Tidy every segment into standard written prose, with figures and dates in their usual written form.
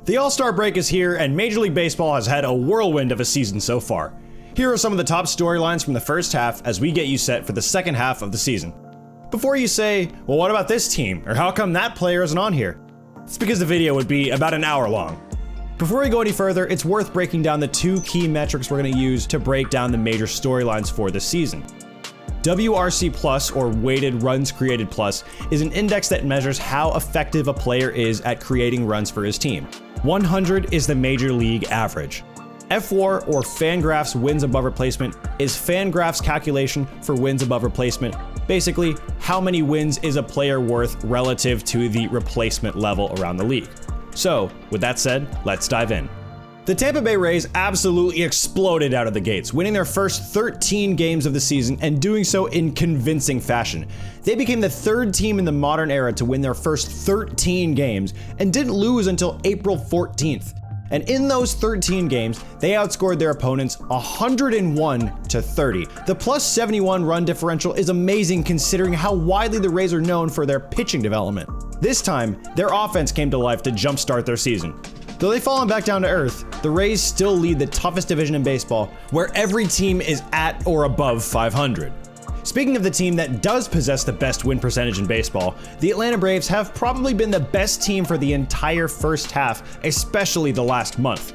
The All-Star break is here, and Major League Baseball has had a whirlwind of a season so far. Here are some of the top storylines from the first half as we get you set for the second half of the season. Before you say, well, what about this team? Or how come that player isn't on here? It's because the video would be about an hour long. Before we go any further, it's worth breaking down the two key metrics we're going to use to break down the major storylines for this season. WRC Plus, or Weighted Runs Created Plus, is an index that measures how effective a player is at creating runs for his team. 100 is the major league average. FWAR, or Fangraphs Wins Above Replacement, is Fangraphs' calculation for wins above replacement. Basically, how many wins is a player worth relative to the replacement level around the league. So, with that said, let's dive in. The Tampa Bay Rays absolutely exploded out of the gates, winning their first 13 games of the season and doing so in convincing fashion. They became the third team in the modern era to win their first 13 games and didn't lose until April 14th. And in those 13 games, they outscored their opponents 101-30. The plus 71 run differential is amazing considering how widely the Rays are known for their pitching development. This time, their offense came to life to jumpstart their season. Though they've fallen back down to earth, the Rays still lead the toughest division in baseball, where every team is at or above 500. Speaking of the team that does possess the best win percentage in baseball, the Atlanta Braves have probably been the best team for the entire first half, especially the last month.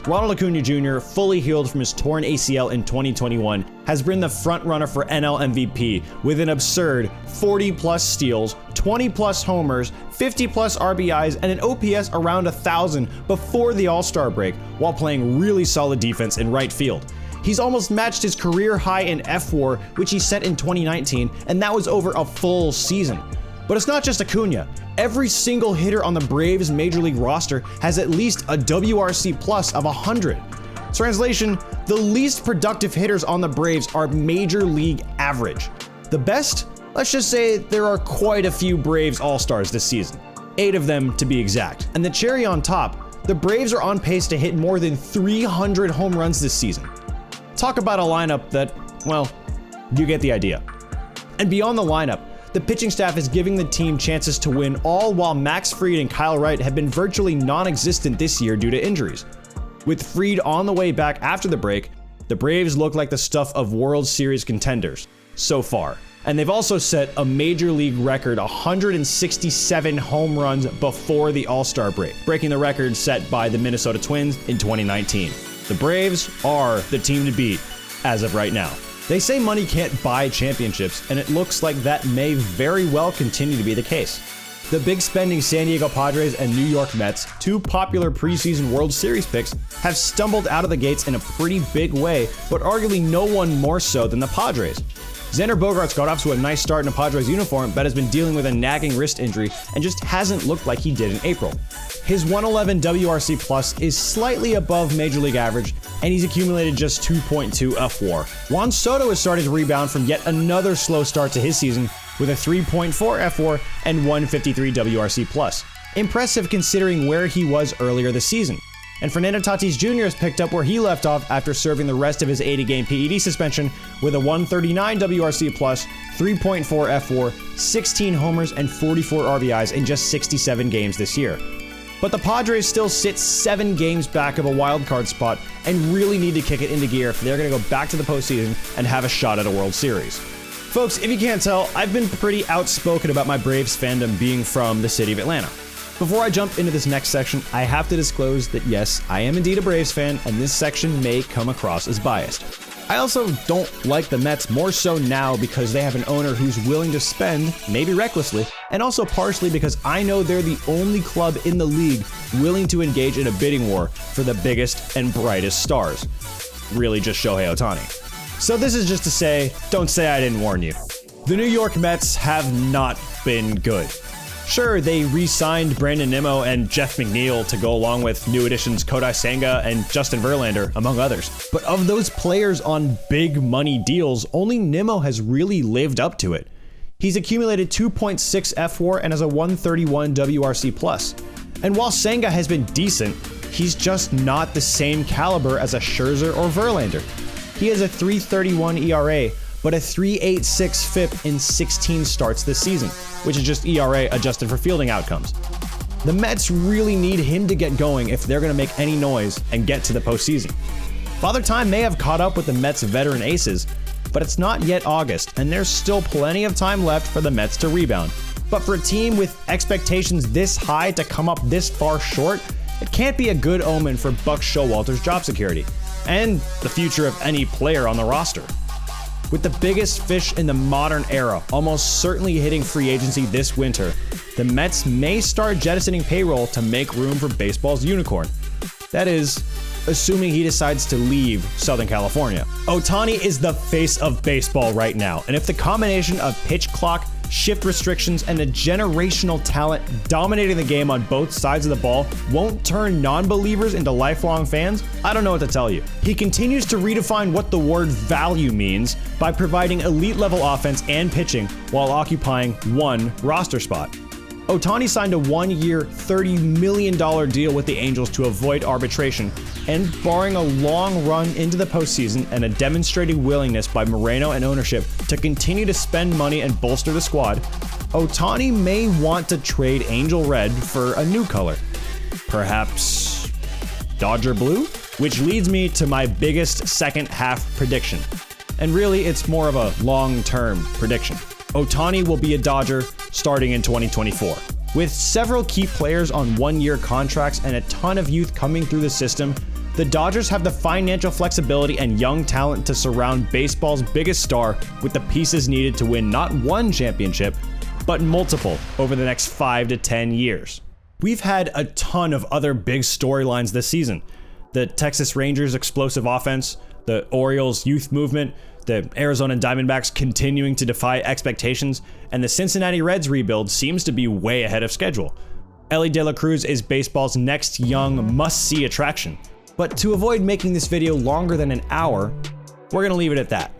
Ronald Acuña Jr., fully healed from his torn ACL in 2021, has been the frontrunner for NL MVP with an absurd 40-plus steals, 20-plus homers, 50-plus RBIs, and an OPS around 1,000 before the All-Star break, while playing really solid defense in right field. He's almost matched his career high in FWAR, which he set in 2019, and that was over a full season. But it's not just Acuña. Every single hitter on the Braves Major League roster has at least a WRC plus of 100. Translation, the least productive hitters on the Braves are Major League average. The best? Let's just say there are quite a few Braves All-Stars this season. 8 of them to be exact. And the cherry on top, the Braves are on pace to hit more than 300 home runs this season. Talk about a lineup that, well, you get the idea. And beyond the lineup, the pitching staff is giving the team chances to win, all while Max Fried and Kyle Wright have been virtually non-existent this year due to injuries. With Fried on the way back after the break, the Braves look like the stuff of World Series contenders so far. And they've also set a Major League record 167 home runs before the All-Star break, breaking the record set by the Minnesota Twins in 2019. The Braves are the team to beat as of right now. They say money can't buy championships, and it looks like that may very well continue to be the case. The big spending San Diego Padres and New York Mets, two popular preseason World Series picks, have stumbled out of the gates in a pretty big way, but arguably no one more so than the Padres. Xander Bogaerts got off to a nice start in a Padres uniform, but has been dealing with a nagging wrist injury and just hasn't looked like he did in April. His 111 WRC Plus is slightly above Major League average, and he's accumulated just 2.2 FWAR. Juan Soto is starting to rebound from yet another slow start to his season with a 3.4 FWAR and 153 WRC Plus. Impressive considering where he was earlier this season. And Fernando Tatis Jr. has picked up where he left off after serving the rest of his 80-game PED suspension with a 139 WRC+, 3.4 FWAR, 16 homers, and 44 RBIs in just 67 games this year. But the Padres still sit 7 games back of a wildcard spot and really need to kick it into gear if they're going to go back to the postseason and have a shot at a World Series. Folks, if you can't tell, I've been pretty outspoken about my Braves fandom being from the city of Atlanta. Before I jump into this next section, I have to disclose that yes, I am indeed a Braves fan, and this section may come across as biased. I also don't like the Mets more so now because they have an owner who's willing to spend, maybe recklessly, and also partially because I know they're the only club in the league willing to engage in a bidding war for the biggest and brightest stars. Really just Shohei Ohtani. So this is just to say, don't say I didn't warn you. The New York Mets have not been good. Sure, they re-signed Brandon Nimmo and Jeff McNeil to go along with new additions Kodai Senga and Justin Verlander, among others. But of those players on big money deals, only Nimmo has really lived up to it. He's accumulated 2.6 FWAR and has a 131 WRC+. And while Senga has been decent, he's just not the same caliber as a Scherzer or Verlander. He has a 3.31 ERA, but a 3.86 FIP in 16 starts this season, which is just ERA adjusted for fielding outcomes. The Mets really need him to get going if they're going to make any noise and get to the postseason. Father Time may have caught up with the Mets' veteran aces, but it's not yet August, and there's still plenty of time left for the Mets to rebound. But for a team with expectations this high to come up this far short, it can't be a good omen for Buck Showalter's job security, and the future of any player on the roster. With the biggest fish in the modern era almost certainly hitting free agency this winter, the Mets may start jettisoning payroll to make room for baseball's unicorn. That is, assuming he decides to leave Southern California. Ohtani is the face of baseball right now, and if the combination of pitch clock, shift restrictions, and a generational talent dominating the game on both sides of the ball won't turn non-believers into lifelong fans, I don't know what to tell you. He continues to redefine what the word value means by providing elite-level offense and pitching while occupying one roster spot. Ohtani signed a one-year, $30 million deal with the Angels to avoid arbitration, and barring a long run into the postseason and a demonstrated willingness by Moreno and ownership to continue to spend money and bolster the squad, Ohtani may want to trade Angel Red for a new color. Perhaps Dodger Blue? Which leads me to my biggest second half prediction. And really, it's more of a long-term prediction. Ohtani will be a Dodger starting in 2024. With several key players on one-year contracts and a ton of youth coming through the system, the Dodgers have the financial flexibility and young talent to surround baseball's biggest star with the pieces needed to win not one championship, but multiple over the next 5 to 10 years. We've had a ton of other big storylines this season. The Texas Rangers' explosive offense, the Orioles' youth movement, the Arizona Diamondbacks continuing to defy expectations, and the Cincinnati Reds rebuild seems to be way ahead of schedule. Elly Cruz is baseball's next young must-see attraction. But to avoid making this video longer than an hour, we're going to leave it at that.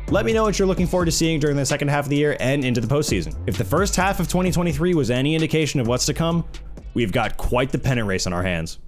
Let me know what you're looking forward to seeing during the second half of the year and into the postseason. If the first half of 2023 was any indication of what's to come, we've got quite the pennant race on our hands.